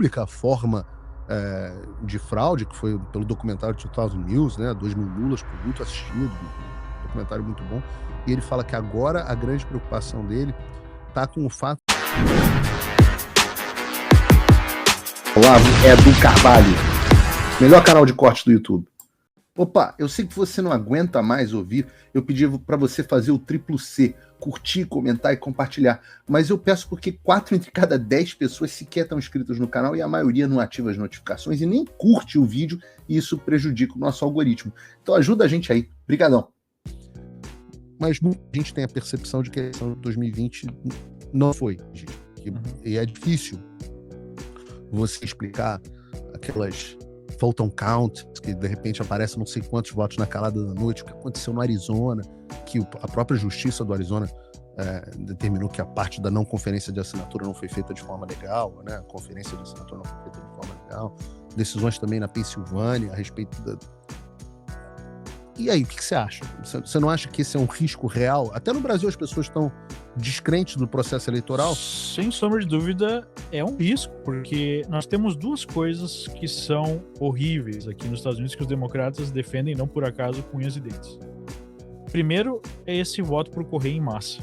pública a forma de fraude, que foi pelo documentário 2000 News, né? 2000 Lulas, muito assistido, um documentário muito bom. E ele fala que agora a grande preocupação dele tá com o fato... Olá, Edu Carvalho, melhor canal de corte do YouTube. Opa, eu sei que você não aguenta mais ouvir, eu pedi para você fazer o triplo C, curtir, comentar e compartilhar, mas eu peço porque 4 entre cada 10 pessoas sequer estão inscritas no canal e a maioria não ativa as notificações e nem curte o vídeo, e isso prejudica o nosso algoritmo. Então ajuda a gente aí, brigadão. Mas muita gente tem a percepção de que a eleição de 2020 não foi, gente. E é difícil você explicar aquelas Fulton Count, que de repente aparece não sei quantos votos na calada da noite, o que aconteceu no Arizona, que a própria justiça do Arizona determinou que a parte da não conferência de assinatura não foi feita de forma legal, né? A conferência de assinatura não foi feita de forma legal. Decisões também na Pensilvânia a respeito da... E aí, o que você acha? Você não acha que esse é um risco real? Até no Brasil as pessoas estão descrentes do processo eleitoral? Sem sombra de dúvida, é um risco, porque nós temos duas coisas que são horríveis aqui nos Estados Unidos que os democratas defendem, não por acaso, com unhas e dentes. Primeiro é esse voto por correio em massa.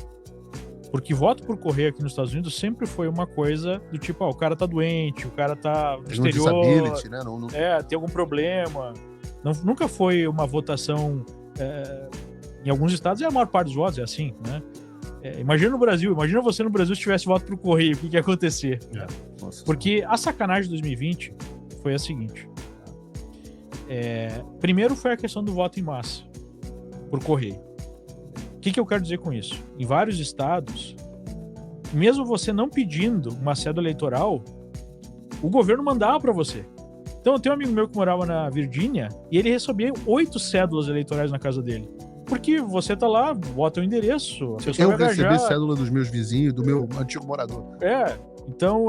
Porque voto por correio aqui nos Estados Unidos sempre foi uma coisa do tipo, o cara tá doente, o cara tá no exterior, né? Não... tem algum problema. Nunca foi uma votação... em alguns estados, a maior parte dos votos é assim, né? Imagina no Brasil, imagina você no Brasil se tivesse voto por correio, o que ia acontecer? Porque a sacanagem de 2020 foi a seguinte. Primeiro foi a questão do voto em massa, por correio. O que eu quero dizer com isso? Em vários estados, mesmo você não pedindo uma cédula eleitoral, o governo mandava para você. Então eu tenho um amigo meu que morava na Virgínia e ele recebia 8 cédulas eleitorais na casa dele. Porque você tá lá, bota o endereço, a pessoa vai viajar. Eu recebi cédula dos meus vizinhos, do meu antigo morador. Então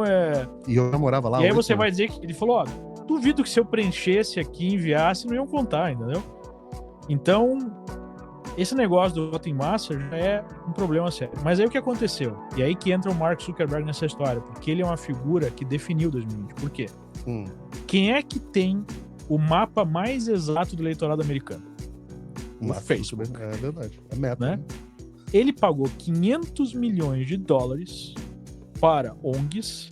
E eu já morava lá. E aí você vai dizer que ele falou, duvido que se eu preenchesse aqui e enviasse, não iam contar, entendeu? Então, esse negócio do voto em massa já é um problema sério. Mas aí o que aconteceu? E aí que entra o Mark Zuckerberg nessa história, porque ele é uma figura que definiu 2020. Por quê? Quem é que tem o mapa mais exato do eleitorado americano? O Facebook. É verdade. É meta. Né? Ele pagou $500 milhões para ONGs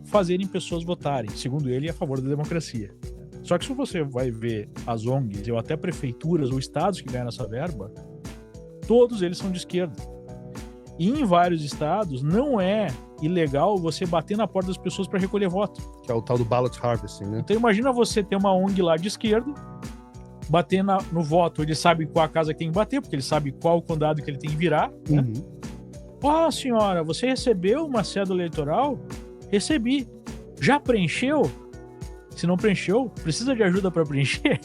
fazerem pessoas votarem, segundo ele, a favor da democracia. Só que se você vai ver as ONGs, ou até prefeituras ou estados que ganham essa verba, todos eles são de esquerda. E em vários estados não é ilegal você bater na porta das pessoas para recolher voto. Que é o tal do ballot harvesting, né? Então imagina você ter uma ONG lá de esquerda, bater no voto, ele sabe qual a casa que tem que bater, porque ele sabe qual o condado que ele tem que virar, né? Senhora, você recebeu uma cédula eleitoral? Recebi. Já preencheu? Se não preencheu, precisa de ajuda para preencher?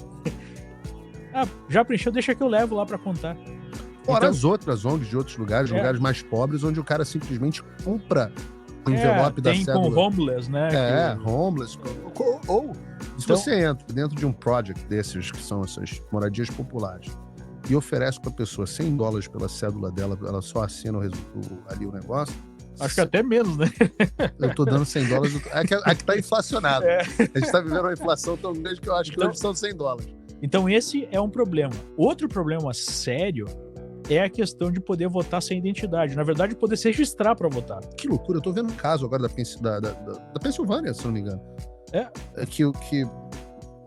Já preencheu, deixa que eu levo lá para contar. Fora as outras ONGs de outros lugares, lugares mais pobres, onde o cara simplesmente compra o envelope da cédula. Tem com homeless, né? Homeless. Ou se você entra dentro de um project desses, que são essas moradias populares, e oferece para a pessoa $100 pela cédula dela, ela só assina ali o negócio. Acho que até menos, né? Eu tô dando $100. Aqui tá inflacionado. A gente tá vivendo uma inflação tão grande que eu acho que hoje são $100. Então esse é um problema. Outro problema sério é a questão de poder votar sem identidade. Na verdade, poder se registrar para votar. Que loucura. Eu tô vendo um caso agora da Pensilvânia, se não me engano. Que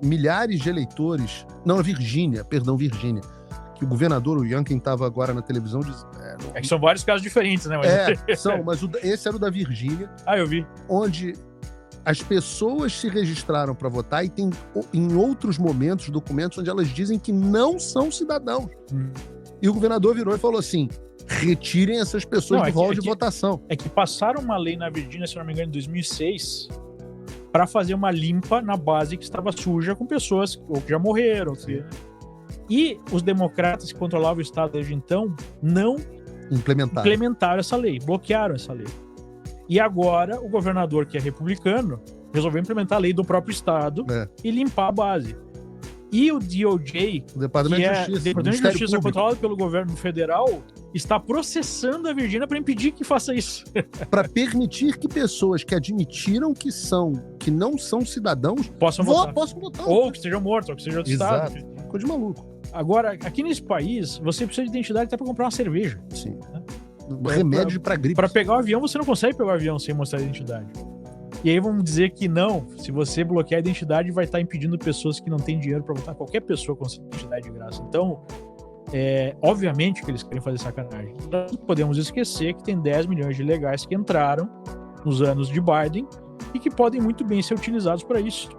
milhares de eleitores... Não, Virgínia. Que o governador, o Youngkin, estava agora na televisão... que são vários casos diferentes, né? Mas esse era o da Virgínia. Eu vi. Onde as pessoas se registraram para votar e tem, em outros momentos, documentos onde elas dizem que não são cidadãos. E o governador virou e falou assim, retirem essas pessoas do rol de votação. É que passaram uma lei na Virgínia, se não me engano, em 2006, para fazer uma limpa na base que estava suja com pessoas ou que já morreram. E os democratas que controlavam o estado desde então não implementaram essa lei, bloquearam essa lei. E agora o governador, que é republicano, resolveu implementar a lei do próprio estado e limpar a base. E o DOJ, o Departamento de Justiça, controlado pelo governo federal, está processando a Virgínia para impedir que faça isso. Para permitir que pessoas que admitiram que não são cidadãos Possam votar. possam votar. Ou que estejam mortos, ou que sejam do Exato. Estado. Coisa de maluco. Agora, aqui nesse país, você precisa de identidade até para comprar uma cerveja. Sim. Remédio para gripe. Para pegar o avião, você não consegue pegar o avião sem mostrar a identidade. E aí vamos dizer que não, se você bloquear a identidade, vai estar impedindo pessoas que não têm dinheiro para votar. Qualquer pessoa consegue identidade de graça. Então, obviamente que eles querem fazer sacanagem. Nós podemos esquecer que tem 10 milhões de ilegais que entraram nos anos de Biden e que podem muito bem ser utilizados para isso.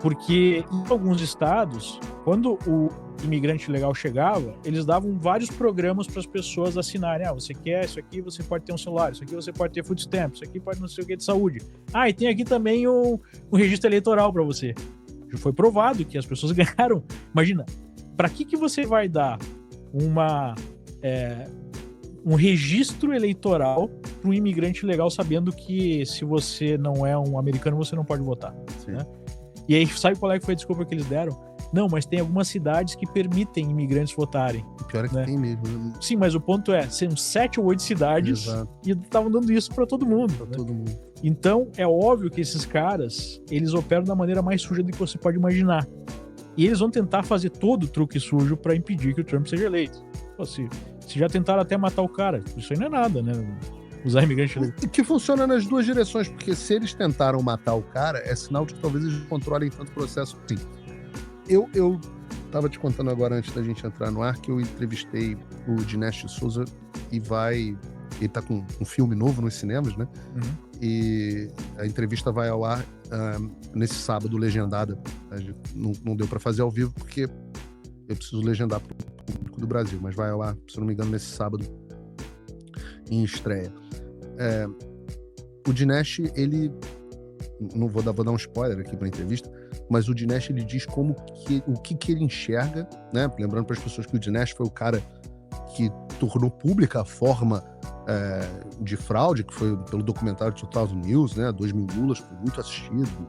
Porque em alguns estados, quando o imigrante legal chegava, eles davam vários programas para as pessoas assinarem. Você quer isso aqui, você pode ter um celular, isso aqui você pode ter food stamp, isso aqui pode não sei o que de saúde. E tem aqui também um registro eleitoral para você. Já foi provado que as pessoas ganharam. Imagina, para que você vai dar um registro eleitoral para um imigrante legal sabendo que se você não é um americano, você não pode votar, né? E aí, sabe qual é que foi a desculpa que eles deram? Não, mas tem algumas cidades que permitem imigrantes votarem. O pior é que né? tem mesmo. Sim, mas o ponto são 7 ou 8 cidades. Exato. E estavam dando isso para todo mundo. Pra todo mundo. Então, é óbvio que esses caras, eles operam da maneira mais suja do que você pode imaginar. E eles vão tentar fazer todo o truque sujo para impedir que o Trump seja eleito. Se já tentaram até matar o cara, isso aí não é nada, né? Usar imigrante legal. Que funciona nas duas direções, porque se eles tentaram matar o cara, é sinal de que talvez eles controlem tanto o processo. Sim. Eu tava te contando agora, antes da gente entrar no ar, que eu entrevistei o Dinesh Souza ele tá com um filme novo nos cinemas, né? Uhum. E a entrevista vai ao ar nesse sábado, legendada. Não deu para fazer ao vivo, porque eu preciso legendar pro público do Brasil, mas vai ao ar, se eu não me engano, nesse sábado, em estreia. O Dinesh, ele... Não vou dar um spoiler aqui pra entrevista, mas o Dinesh, ele diz o que ele enxerga, né? Lembrando para as pessoas que o Dinesh foi o cara que tornou pública a forma de fraude, que foi pelo documentário 2000 News, né? 2000 Lulas, foi muito assistido,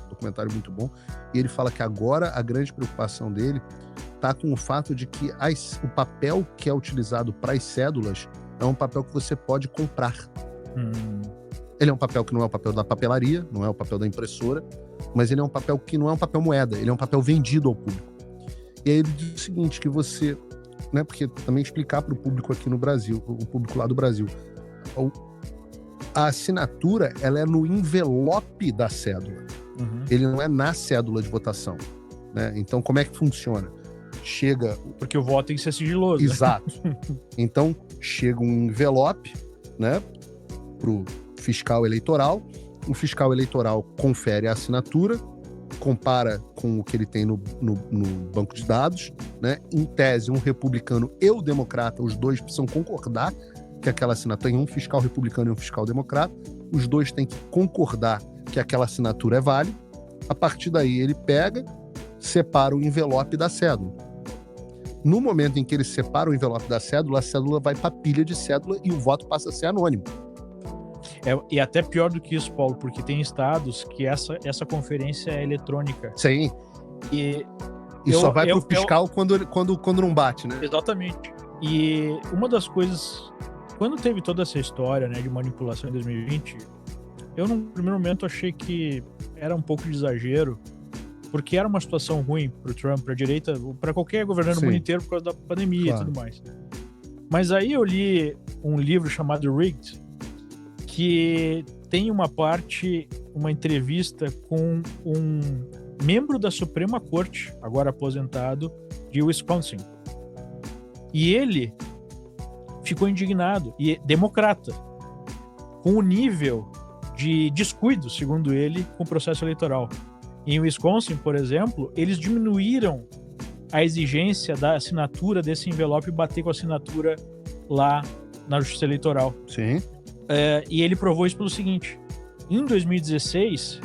documentário muito bom. E ele fala que agora a grande preocupação dele tá com o fato de que o papel que é utilizado para as cédulas é um papel que você pode comprar. Ele é um papel que não é o papel da papelaria, não é o papel da impressora, mas ele é um papel que não é um papel moeda, ele é um papel vendido ao público. E aí ele diz o seguinte, que você... Né, porque também explicar para o público aqui no Brasil, o público lá do Brasil, a assinatura, ela é no envelope da cédula. Uhum. Ele não é na cédula de votação. Né? Então, como é que funciona? Chega... Porque o voto tem que ser sigiloso. Exato. Né? Então, chega um envelope, né, pro fiscal eleitoral, o fiscal eleitoral confere a assinatura, compara com o que ele tem no banco de dados, né? Em tese, um republicano e o democrata, os dois precisam concordar que aquela assinatura tem um fiscal republicano e um fiscal democrata, os dois têm que concordar que aquela assinatura é válida, a partir daí ele pega, separa o envelope da cédula. No momento em que ele separa o envelope da cédula, a cédula vai para a pilha de cédula e o voto passa a ser anônimo. E até pior do que isso, Paulo, porque tem estados que essa conferência é eletrônica. Sim. E só vai pro fiscal quando não bate, né? Exatamente. E uma das coisas... Quando teve toda essa história, né, de manipulação em 2020, eu, no primeiro momento, achei que era um pouco de exagero, porque era uma situação ruim pro Trump, pra direita, para qualquer governante no mundo inteiro por causa da pandemia e tudo mais. Mas aí eu li um livro chamado Rigged, que tem uma entrevista com um membro da Suprema Corte, agora aposentado, de Wisconsin. E ele ficou indignado, e democrata, com o nível de descuido, segundo ele, com o processo eleitoral. Em Wisconsin, por exemplo, eles diminuíram a exigência da assinatura desse envelope e bater com a assinatura lá na Justiça Eleitoral. Sim. E ele provou isso pelo seguinte: em 2016,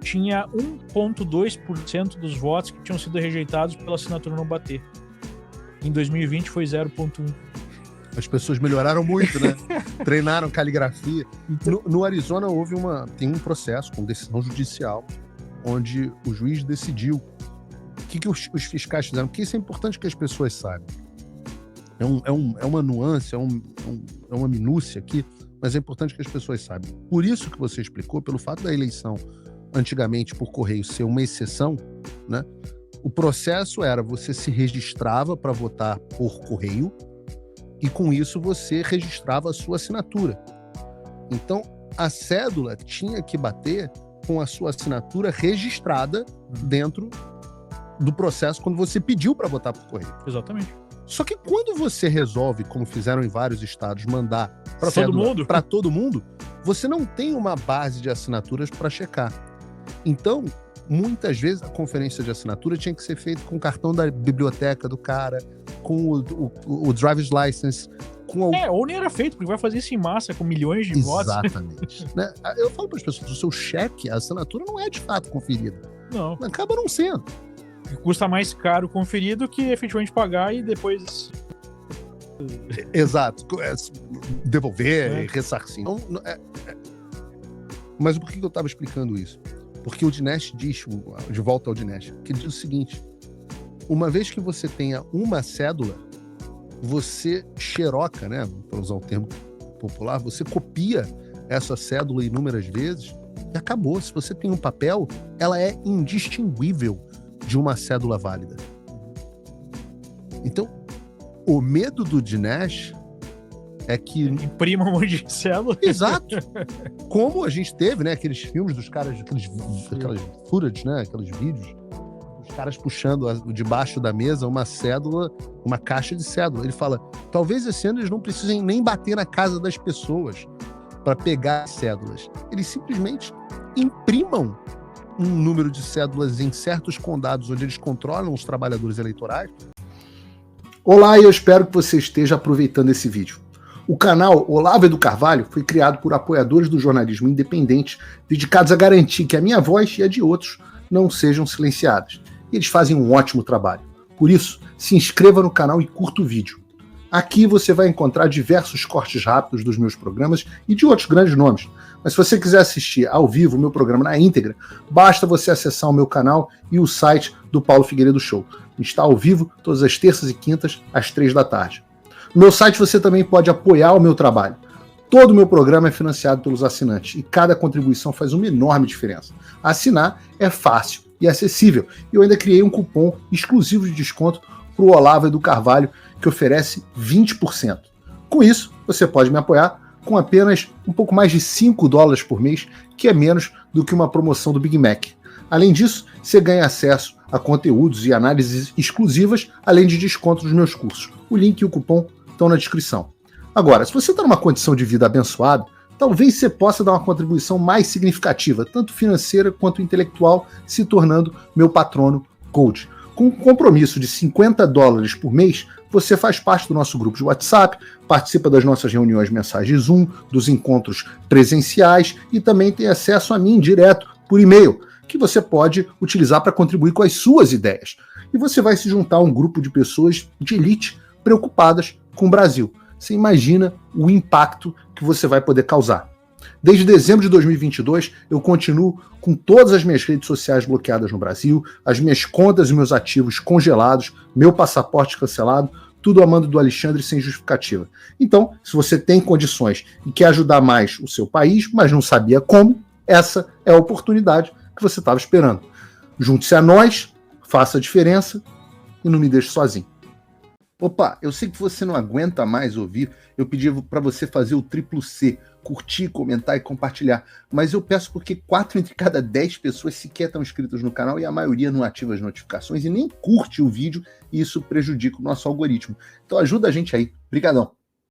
tinha 1,2% dos votos que tinham sido rejeitados pela assinatura não bater. Em 2020 foi 0,1%. As pessoas melhoraram muito, né? Treinaram caligrafia. No Arizona tem um processo com decisão judicial onde o juiz decidiu o que os fiscais fizeram. Porque isso é importante que as pessoas saibam. É uma nuance, é uma minúcia aqui, mas é importante que as pessoas saibam. Por isso que você explicou, pelo fato da eleição antigamente por correio ser uma exceção, né? O processo era você se registrava para votar por correio e com isso você registrava a sua assinatura. Então, a cédula tinha que bater com a sua assinatura registrada dentro do processo quando você pediu para votar por correio. Exatamente. Só que quando você resolve, como fizeram em vários estados, mandar Para todo mundo, você não tem uma base de assinaturas para checar. Então, muitas vezes a conferência de assinatura tinha que ser feita com o cartão da biblioteca do cara, com o driver's license, ou nem era feito, porque vai fazer isso em massa com milhões de votos. Exatamente. Né? Eu falo para as pessoas, o seu cheque, a assinatura não é de fato conferida. Não. Acaba não sendo. Custa mais caro conferir do que efetivamente pagar e depois... Exato. Devolver, ressarcir. Mas por que eu estava explicando isso? Porque o Dinesh diz, de volta ao Dinesh, que ele diz o seguinte: uma vez que você tenha uma cédula, você xeroca, né, para usar o termo popular, você copia essa cédula inúmeras vezes e acabou. Se você tem um papel, ela é indistinguível de uma cédula válida. Então, o medo do Dinesh é que... Imprima um monte de cédula. Exato. Como a gente teve, né, aqueles filmes dos caras, aquelas footage, né, aqueles vídeos, os caras puxando debaixo da mesa uma cédula, uma caixa de cédula. Ele fala, talvez esse ano eles não precisem nem bater na casa das pessoas para pegar as cédulas. Eles simplesmente imprimam um número de cédulas em certos condados onde eles controlam os trabalhadores eleitorais. Olá, e eu espero que você esteja aproveitando esse vídeo. O canal Olavo do Carvalho foi criado por apoiadores do jornalismo independente, dedicados a garantir que a minha voz e a de outros não sejam silenciadas. E eles fazem um ótimo trabalho. Por isso, se inscreva no canal e curta o vídeo. Aqui você vai encontrar diversos cortes rápidos dos meus programas e de outros grandes nomes. Mas se você quiser assistir ao vivo o meu programa na íntegra, basta você acessar o meu canal e o site do Paulo Figueiredo Show. Está ao vivo todas as terças e quintas, às 3 da tarde. No meu site você também pode apoiar o meu trabalho. Todo o meu programa é financiado pelos assinantes e cada contribuição faz uma enorme diferença. Assinar é fácil e acessível. E eu ainda criei um cupom exclusivo de desconto para o Olavo do Carvalho, que oferece 20%. Com isso, você pode me apoiar com apenas um pouco mais de $5 por mês, que é menos do que uma promoção do Big Mac. Além disso, você ganha acesso a conteúdos e análises exclusivas, além de desconto nos meus cursos. O link e o cupom estão na descrição. Agora, se você está numa condição de vida abençoada, talvez você possa dar uma contribuição mais significativa, tanto financeira quanto intelectual, se tornando meu patrono Gold. Com um compromisso de $50 por mês, você faz parte do nosso grupo de WhatsApp, participa das nossas reuniões mensais de Zoom, dos encontros presenciais e também tem acesso a mim direto por e-mail, que você pode utilizar para contribuir com as suas ideias. E você vai se juntar a um grupo de pessoas de elite preocupadas com o Brasil. Você imagina o impacto que você vai poder causar. Desde dezembro de 2022, eu continuo com todas as minhas redes sociais bloqueadas no Brasil, as minhas contas e meus ativos congelados, meu passaporte cancelado, tudo a mando do Alexandre sem justificativa. Então, se você tem condições e quer ajudar mais o seu país, mas não sabia como, essa é a oportunidade que você estava esperando. Junte-se a nós, faça a diferença e não me deixe sozinho. Opa, eu sei que você não aguenta mais ouvir, eu pedi para você fazer o triplo C, curtir, comentar e compartilhar, mas eu peço porque 4 entre cada 10 pessoas sequer estão inscritas no canal e a maioria não ativa as notificações e nem curte o vídeo e isso prejudica o nosso algoritmo. Então ajuda a gente aí. Obrigadão.